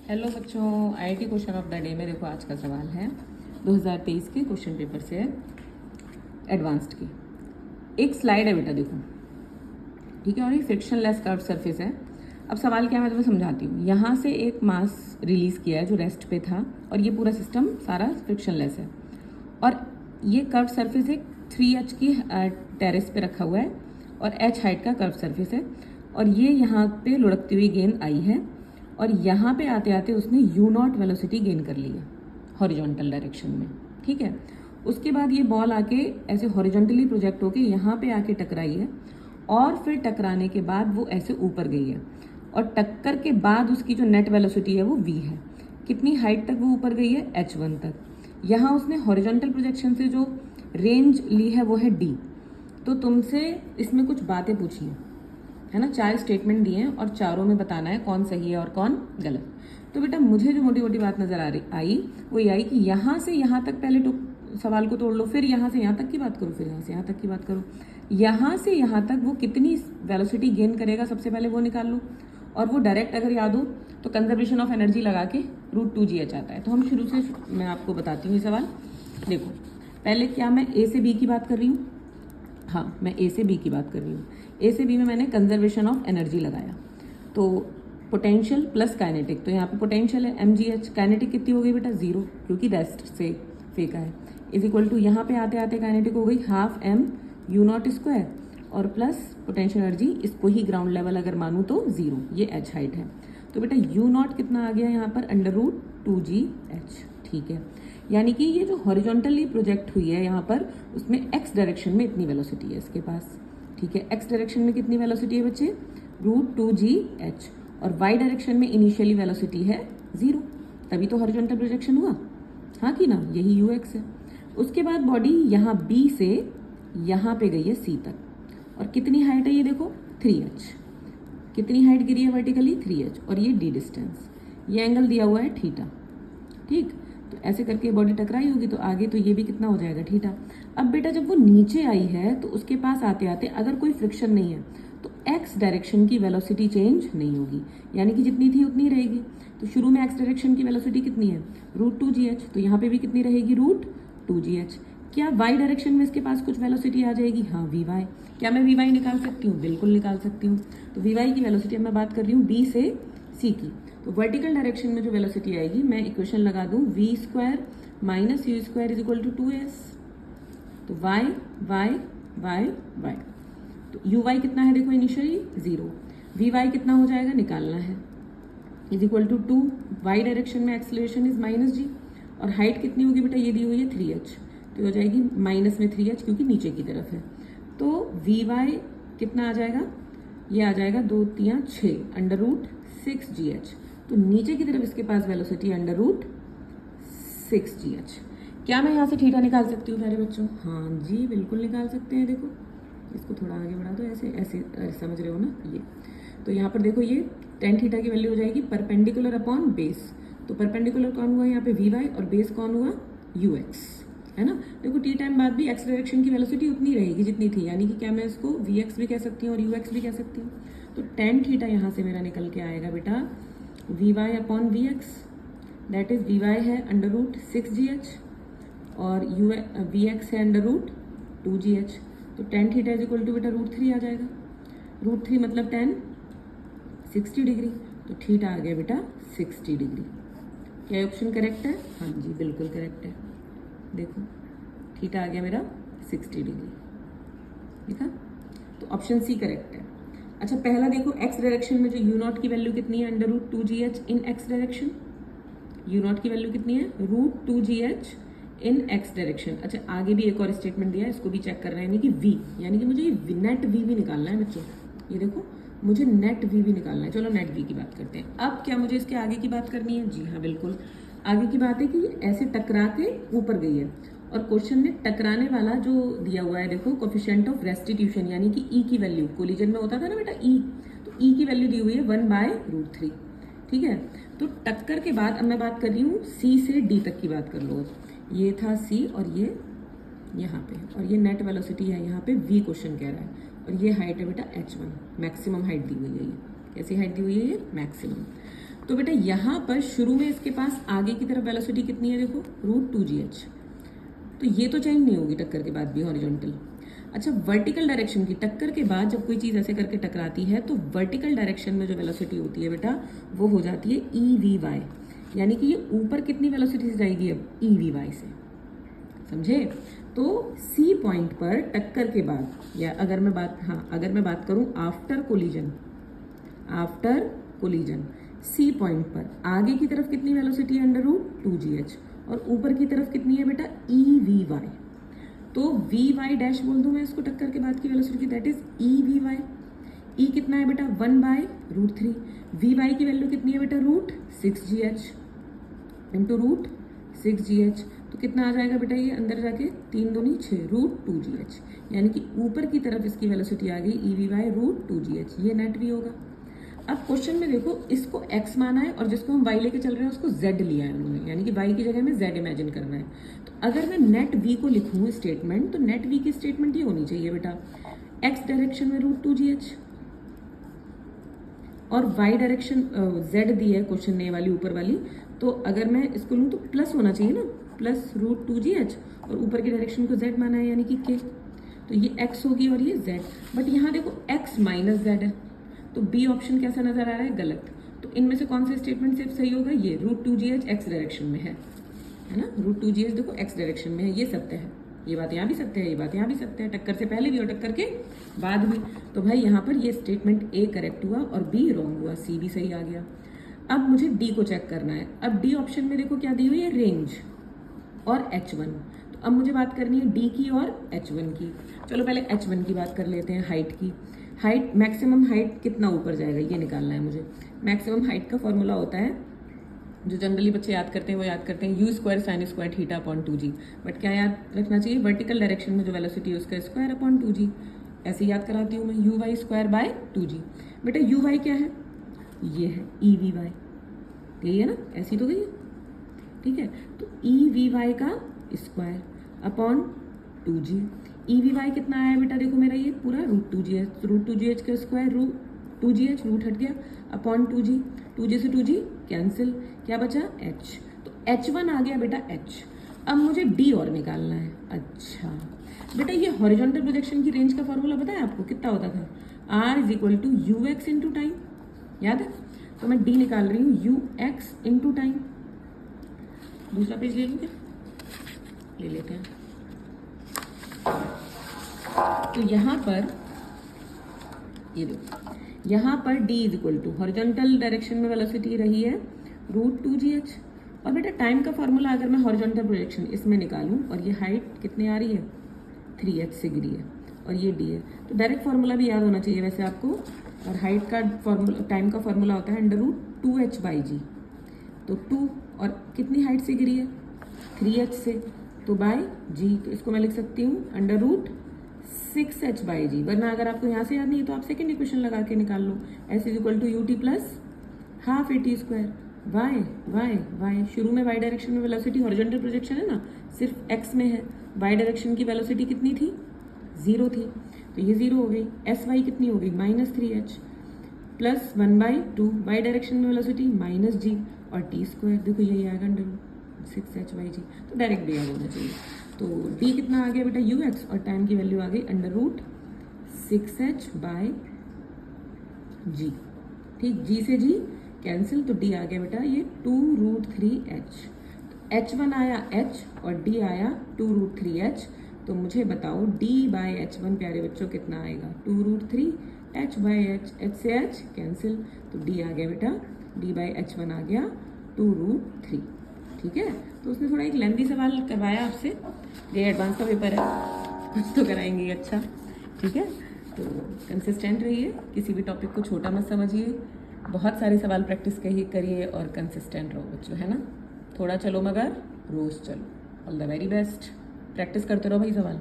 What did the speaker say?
Hello बच्चों, IIT question of the day में देखो आज का सवाल है 2023 के क्वेश्चन पेपर से एडवांस्ड की। एक स्लाइड है बेटा, देखो ठीक है, और ये फ्रिक्शनलेस कर्व सरफेस है। अब सवाल क्या है मैं तुम्हें समझाती हूँ। यहाँ से एक मास रिलीज किया है जो रेस्ट पे था, और ये पूरा सिस्टम सारा फ्रिक्शनलेस है, और ये कर्व सरफेस एक 3h की टेरेस पे रखा हुआ है, और h हाइट का कर्व सरफेस है, और ये यहाँ पे लुढ़कती हुई गेंद आई है, और यहाँ पे आते आते उसने u0 वेलोसिटी गेन कर ली है हॉरिजॉन्टल डायरेक्शन में। ठीक है, उसके बाद ये बॉल आके ऐसे हॉरिजॉन्टली प्रोजेक्ट होके यहाँ पे आके टकराई है, और फिर टकराने के बाद वो ऐसे ऊपर गई है, और टक्कर के बाद उसकी जो नेट वेलोसिटी है वो v है। कितनी हाइट तक वो ऊपर गई है? h1 तक। यहाँ उसने हॉरिजॉन्टल प्रोजेक्शन से जो रेंज ली है वो है d। तो तुमसे इसमें कुछ बातें पूछी है ना, 4 स्टेटमेंट दिए हैं और चारों में बताना है कौन सही है और कौन गलत। तो बेटा मुझे जो मोटी मोटी बात नजर आई वो ये आई कि यहाँ से यहाँ तक पहले सवाल को तोड़ लो, फिर यहाँ से यहाँ तक की बात करो, फिर यहाँ से यहाँ तक की बात करो। यहाँ से यहाँ तक वो कितनी वेलोसिटी गेन करेगा सबसे पहले वो निकाल लो, और वो डायरेक्ट अगर याद हो तो कंजर्वेशन ऑफ एनर्जी लगा के √2gh आता है। तो हम शुरू से मैं आपको बताती हूँ ये सवाल। देखो पहले क्या मैं ए से बी की बात कर रही हूँ? हाँ, मैं ए से बी की बात कर रही हूँ। ए से बी में मैंने कंजर्वेशन ऑफ एनर्जी लगाया, तो पोटेंशियल प्लस काइनेटिक, तो यहाँ पे पोटेंशियल है mgh, काइनेटिक कितनी हो गई बेटा? 0, क्योंकि रेस्ट से फेंका है, इज इक्वल टू यहाँ पे आते आते काइनेटिक हो गई ½ m u0 स्क्वायर, और प्लस पोटेंशियल एनर्जी, इसको ही ग्राउंड लेवल अगर मानूँ तो 0, ये h हाइट है। तो बेटा u0 कितना आ गया यहाँ पर? √2gh। ठीक है, यानी कि ये जो हॉरिजॉन्टली प्रोजेक्ट हुई है यहाँ पर, उसमें x डायरेक्शन में इतनी वेलोसिटी है इसके पास। ठीक है, x डायरेक्शन में कितनी वेलोसिटी है बच्चे? √2gh, और y डायरेक्शन में इनिशियली वेलोसिटी है 0, तभी तो हॉरिजॉन्टल प्रोजेक्शन हुआ, हाँ कि ना, यही ux है। उसके बाद बॉडी यहाँ b से यहाँ पे गई है c तक, और कितनी हाइट है ये देखो? 3h। कितनी हाइट गिरी है वर्टिकली? 3h, और ये d डिस्टेंस, ये एंगल दिया हुआ है थीटा। ठीक, तो ऐसे करके बॉडी टकराई होगी, तो आगे तो ये भी कितना हो जाएगा? थीटा। अब बेटा जब वो नीचे आई है तो उसके पास आते आते अगर कोई फ्रिक्शन नहीं है तो x डायरेक्शन की वेलोसिटी चेंज नहीं होगी, यानी कि जितनी थी उतनी रहेगी। तो शुरू में x डायरेक्शन की वेलोसिटी कितनी है? √2gh, तो यहाँ पे भी कितनी रहेगी? √2gh। क्या y डायरेक्शन में इसके पास कुछ वेलोसिटी आ जाएगी? हाँ, vy। क्या मैं vy निकाल सकती हूँ? बिल्कुल निकाल सकती हूँ। तो vy की वेलोसिटी मैं बात कर रही हूँ b से c की, तो वर्टिकल डायरेक्शन में जो वेलोसिटी आएगी, मैं इक्वेशन लगा दूं v² - u² = 2s। तो y y y y, तो uy कितना है देखो? इनिशियली 0, vy कितना हो जाएगा? निकालना है, = 2। y डायरेक्शन में एक्सेलरेशन इज -g, और हाइट कितनी होगी बेटा? ये दी हुई है 3h, तो हो जाएगी माइनस में 3h, क्योंकि नीचे की तरफ है। तो vy कितना आ जाएगा? ये आ जाएगा 2 3 6 √6gh, तो नीचे की तरफ इसके पास वेलोसिटी √6gh। क्या मैं यहाँ से थीटा निकाल सकती हूँ प्यारे बच्चों? हाँ जी, बिल्कुल निकाल सकते हैं। देखो इसको थोड़ा आगे बढ़ा दो, ऐसे ऐसे समझ रहे हो ना ये। तो यहाँ पर देखो ये tan थीटा की वैल्यू हो जाएगी परपेंडिकुलर अपॉन बेस। तो परपेंडिकुलर कौन हुआ यहाँ पे? vy, और बेस कौन हुआ? ux, है ना। देखो t टाइम बाद भी x डायरेक्शन की वेलोसिटी उतनी रहेगी जितनी थी, यानी कि क्या मैं इसको vx भी कह सकती हूँ और ux भी कह सकती हूँ। तो tan थीटा यहाँ से मेरा निकल के आएगा बेटा vy upon vx, that is vy है √6gh, और vx है √2gh। तो tan थीटा = बेटा √3 आ जाएगा। √3 मतलब tan 60 डिग्री, तो थीटा आ गया बेटा 60 डिग्री। क्या ऑप्शन करेक्ट है? हाँ जी, बिल्कुल करेक्ट है। देखो थीटा आ गया मेरा 60 डिग्री, देखा, तो ऑप्शन सी करेक्ट है। अच्छा, पहला देखो x डायरेक्शन में जो u0 की वैल्यू कितनी है? √2gh इन x डायरेक्शन। u0 की वैल्यू कितनी है? √2gh इन x डायरेक्शन। अच्छा, आगे भी एक और स्टेटमेंट दिया है, इसको भी चेक कर रहे हैं, यानी कि v, यानी कि मुझे ये नेट v भी निकालना है बच्चों। ये देखो मुझे नेट v भी निकालना है। चलो नेट v की बात करते हैं। अब क्या मुझे इसके आगे की बात करनी है? जी हाँ, बिल्कुल आगे की बात है कि ऐसे टकरा के ऊपर गई है, और क्वेश्चन में टकराने वाला जो दिया हुआ है देखो, कोफिशिएंट ऑफ रेस्टिट्यूशन, यानी कि ई की वैल्यू, कोलिजन में होता था ना बेटा ई, तो ई की वैल्यू दी हुई है 1/√3। ठीक है, तो टक्कर के बाद अब मैं बात कर रही हूँ सी से डी तक की बात कर लो। ये था सी, और ये यहाँ पे, और ये नेट वेलोसिटी है यहाँ पे v क्वेश्चन कह रहा है, और ये हाइट है बेटा h1, मैक्सिमम हाइट दी हुई है। ये कैसी हाइट दी हुई है? ये मैक्सिमम। तो बेटा यहाँ पर शुरू में इसके पास आगे की तरफ वेलोसिटी कितनी है, देखो √2gh। तो ये तो चेंज नहीं होगी टक्कर के बाद भी, हॉरिजॉन्टल। अच्छा, वर्टिकल डायरेक्शन की टक्कर के बाद जब कोई चीज़ ऐसे करके टकराती है तो वर्टिकल डायरेक्शन में जो वेलोसिटी होती है बेटा वो हो जाती है EVy, यानी कि ये ऊपर कितनी वेलोसिटी से जाएगी अब, EVy से, समझे। तो C पॉइंट पर टक्कर के बाद, या अगर मैं बात करूं आफ्टर कोलिजन C पॉइंट पर आगे की तरफ कितनी वेलोसिटी है, √2gh, और ऊपर की तरफ कितनी है बेटा, EVy। तो Vy डैश बोल दूं मैं इसको टक्कर के बाद की velocity, that is EVy। E कितना है बेटा, 1/√3। Vy की वैल्यू कितनी है बेटा, √6gh इंटू √6gh। तो कितना आ जाएगा बेटा, ये अंदर जाके 3 दूनी 6, √2gh, यानी कि ऊपर की तरफ इसकी वेलोसिटी आ गई EVy √2gh। ये नेट भी होगा। अब क्वेश्चन में देखो, इसको x माना है और जिसको हम y लेके चल रहे हैं उसको z लिया है उन्होंने, यानी कि y की जगह में z इमेजिन करना है। तो अगर मैं नेट v को लिखूँ स्टेटमेंट, तो नेट v की स्टेटमेंट ये होनी चाहिए बेटा, x डायरेक्शन में √2gh और y डायरेक्शन z दी है क्वेश्चन ने वाली ऊपर वाली, तो अगर मैं इसको लूँ तो प्लस होना चाहिए ना, प्लस √2gh, और ऊपर की डायरेक्शन को z माना है यानी कि k, तो ये x होगी और ये z। बट यहाँ देखो x माइनस z है, तो बी ऑप्शन कैसा नजर आ रहा है, गलत। तो इनमें से कौन सा स्टेटमेंट सिर्फ सही होगा, ये √2gh x डायरेक्शन में है ना, √2gh देखो x डायरेक्शन में है, ये सत्य है। ये बात यहाँ भी सत्य है, ये बात यहाँ भी सत्य है, टक्कर से पहले भी और टक्कर के बाद भी। तो भाई यहाँ पर ये स्टेटमेंट ए करेक्ट हुआ और बी रॉन्ग हुआ, सी भी सही आ गया। अब मुझे डी को चेक करना है। अब डी ऑप्शन में देखो क्या दी हुई है, रेंज और H1। तो अब मुझे बात करनी है डी की और H1 की। चलो पहले H1 की बात कर लेते हैं, हाइट की। हाइट, मैक्सिमम हाइट कितना ऊपर जाएगा ये निकालना है मुझे। मैक्सिमम हाइट का फॉर्मूला होता है, जो जनरली बच्चे याद करते हैं वो याद करते हैं, u² sin² θ/2g। बट क्या याद रखना चाहिए, वर्टिकल डायरेक्शन में जो वेलोसिटी है उसका स्क्वायर/2g। ऐसे याद कराती हूँ मैं, uy²/2g। बेटा uy क्या है, ये है EVy, यही है ना, ऐसी तो गई है, ठीक है। तो EVy का स्क्वायर अपॉन 2g। EVy कितना आया बेटा, देखो मेरा ये पूरा √2gh, √2gh का स्क्वायर √2gh, रूट हट गया, अपॉन 2g, 2g से 2g कैंसिल, क्या बचा h। तो H1 आ गया बेटा h। अब मुझे d और निकालना है। अच्छा बेटा, ये हॉरिजॉन्टल प्रोजेक्शन की रेंज का फॉर्मूला पता है आपको, कितना होता था, r = ux इंटू टाइम, याद है। तो मैं d निकाल रही हूँ ux इंटू टाइम। दूसरा पेज ले लूँ, ले लेते हैं। तो यहाँ पर ये देखो, यहाँ पर d = हॉरिजॉन्टल डायरेक्शन में वेलोसिटी रही है √2gh, और बेटा टाइम का फॉर्मूला अगर मैं हॉरिजॉन्टल प्रोजेक्शन इसमें निकालूं, और ये हाइट कितने आ रही है, 3h से गिरी है, और ये d है, तो डायरेक्ट फार्मूला भी याद होना चाहिए वैसे आपको। और हाइट का फॉर्मूला, टाइम का फॉर्मूला होता है √2h/g। तो 2 और कितनी हाइट से गिरी है, 3h से, तो बाय g, तो इसको मैं लिख सकती हूँ √6h/g। वरना अगर आपको यहाँ से याद नहीं है तो आप सेकेंड इक्वेशन लगा के निकाल लो, s = ut + ½ at²। y शुरू में y डायरेक्शन में वेलोसिटी, हॉरिजॉन्टल प्रोजेक्शन है ना, सिर्फ x में है, y डायरेक्शन की वेलोसिटी कितनी थी, 0 थी, तो ये 0 हो गई। sy कितनी हो गई, -3h प्लस 1/2, y डायरेक्शन में वेलोसिटी -g और t², देखो यही आएगा √6h/g। तो डायरेक्ट d होना चाहिए। तो d कितना आ गया बेटा, ux, और टाइम की वैल्यू आ गई √6h/g। ठीक, g से g कैंसिल, तो d आ गया बेटा ये 2√3h। H1 आया h और d आया 2√3h। तो मुझे बताओ d/h1 प्यारे बच्चों कितना आएगा, 2√3h/h, h से h कैंसिल, तो d आ गया बेटा, d/h1 आ गया 2√3। ठीक है, तो उसने थोड़ा एक लेंथी सवाल करवाया आपसे, ये एडवांस का पेपर है, कुछ तो कराएंगे अच्छा। ठीक है, तो कंसिस्टेंट रहिए, किसी भी टॉपिक को छोटा मत समझिए, बहुत सारे सवाल प्रैक्टिस करिए और कंसिस्टेंट रहो बच्चों, है ना। थोड़ा चलो मगर रोज़ चलो। All the very best, practice करते रहो भाई सवाल।